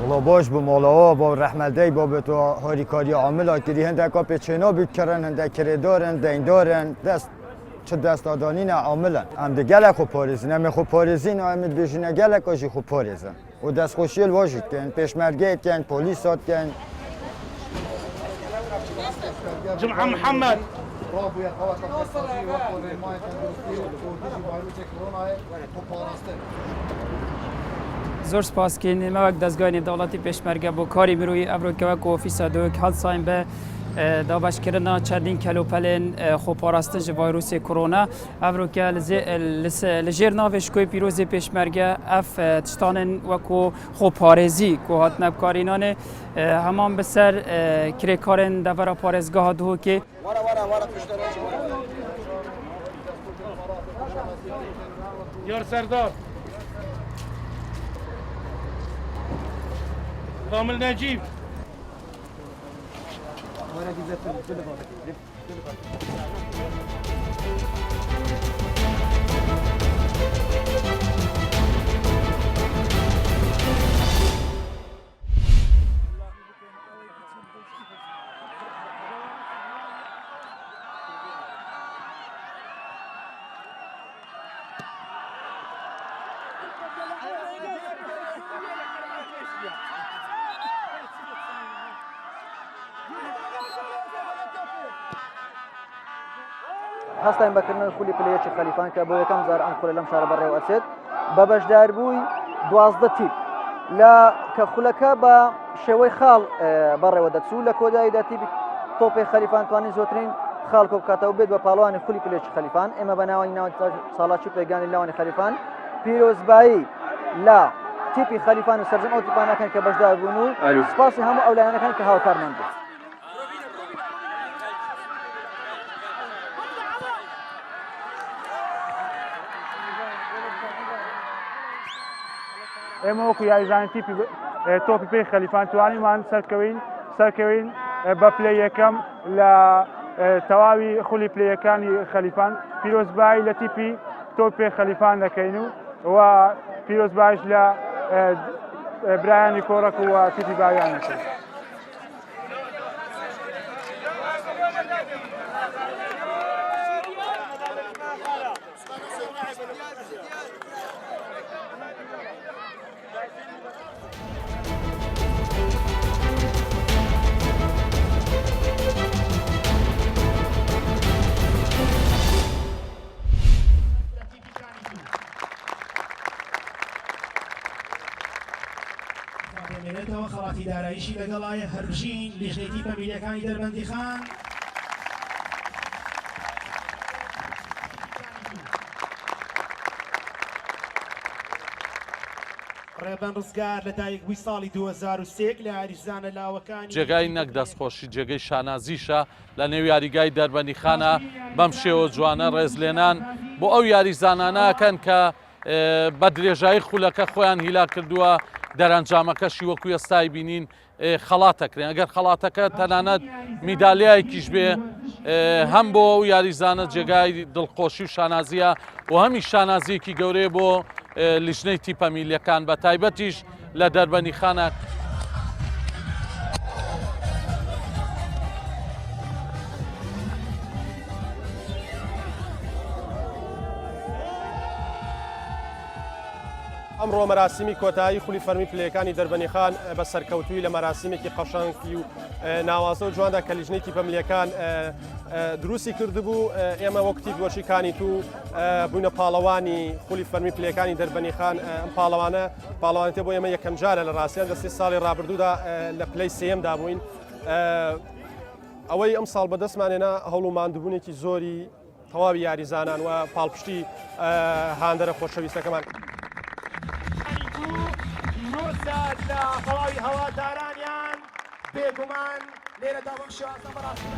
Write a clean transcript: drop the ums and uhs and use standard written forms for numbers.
والله باش به مالاها با رحمدی با به تو هاریکاری عامل کردی هندک ها پیچینا بیت کردن هندک کردارن دیندارن دست چه دست دادانی نه عاملن هم ده گلک خوب پاریزین هم خوب پاریزین و هم بیشینه گلک آجی خوب پاریزن و دست خوشیل واجد کن پیشمرگه کن پلیس هات کن جمعه محمد برافو يا خواتم القصاصي وقول ما تندرستي وتجي باروتك كورونا وپاراستن زۆر سپاسکەین مەوەک دەستگای نێودەوڵەتی پێشمەرگە بۆ کاری مرۆیی ئەڤرۆکەوەک و ئۆفیسە دۆک هەڵساین بە دابشکردنا چەندین کەلوپەلێن خۆپاراستن ji ڤایرۆسê کۆرۆنا ئەڤرۆکە li jêr navê şikoyê pîrozê pêşmerge ev tiştanên wekû xۆparêzî ku hatine bikarinanê heman bi ser kirêkarên devera parêzgeha Duhokê Yar Serdar Kamil Necip هەستاین بەکردن خولی پلەیەکی خەلیفان کە بۆ یەکەم جار ئەم خولە لەم شارە بەڕێوە ئەچێت بە بەشداربووی 12 تیپ لە کە خولەکە بە شێوەی خاڵ بەڕێوە دەچوو لە کۆداییدا تیپی تۆپی خەلیفان توانین زۆترین خاڵکە بکاتەوە بێت بە پاڵەوانی خولی پلەیەکی خەلیفان ئێمە بە ناوی ساڵاتی پێگانی لاوانی خەلیفان پیرۆزبایی لە تیپی خەلیفان و سەرجەم ئەو تیپانەکەن کە بەشدار بوون و سپاسی هەموو ئەو لایەنەکان کە هاوکارمان بوو. ئێمە وەکو یاریزانی تۆپی پێی خەلیفان توانیمان سەرکەوین بە پلەی یەکەم لە تەواوی خولی پلەیەکانی خەلیفان پیرۆزبایی لە تیپی تۆپی پێی خەلیفان دەکەین و پیرۆزبایش لە برایانی کۆڕەک و تیپی باویان دەکەین. دەمێنێتەوە خەڵاتی داراییشی لەگەڵایە هەربژین لیژنەی تیپە میللییەکانی دەربەندیخان ڕێبەن ڕزگار لە دایکبووی ساڵی 2003 لە یاریزانە لاوەکانی جێگای نەک دەستخۆشی جێگەی شانازیشە لە نێو یاریگای دەربەندیخانە بەم شێوە جوانە ڕێزلێنان بۆ ئەو یاریزانانەکەن کە بە درێژایی خولەکە خۆیان هیلا کردووە دەرەنجامەکەشی وەکو ئێستای بینین خەڵاتەکرێن ئەگەر خەڵاتەکە تەنانەت میدالیایەکیش بێ هەم بۆ ئەو یاریزانە جێگای دڵخۆشی و شانازیە و هەمی شانازیەکی گەورەیە بۆ لیژنەی تیپە میللییەکان بە تایبەتیش لە دەربەندیخانە ئەمڕۆ مەراسیمی کۆتایی خولی فەرمی پلەیەکانی دەربەندیخان بە سەرکەوتووی لە مەراسیمێکی قەشەنگی و ناوازە و جواندا کە لیژنەی تیپە میللییەکان دروستی کردبوو ئێمە وەکتی گۆشیکانی تو بوونە پاڵەوانی خولی فەرمی پلەیەکانی دەربەندیخان ئەم پاڵەوانێتە بۆ ئێمە یەکەم جارە لە ڕاستیان دەستی ساڵی ڕابردوودا لە پلەی سێیەمدا بووین ئەوەی ئەم ساڵ بەدەستمانێنا هەوڵ و ماندووبوونێکی زۆری تەواوی یاریزانان و پاڵپشتی هاندەرە خۆشەویستەکەمان لە خەڵاوی هەوادارانیان بێگومان لێرەدا بەم شێوازە بەڕاستی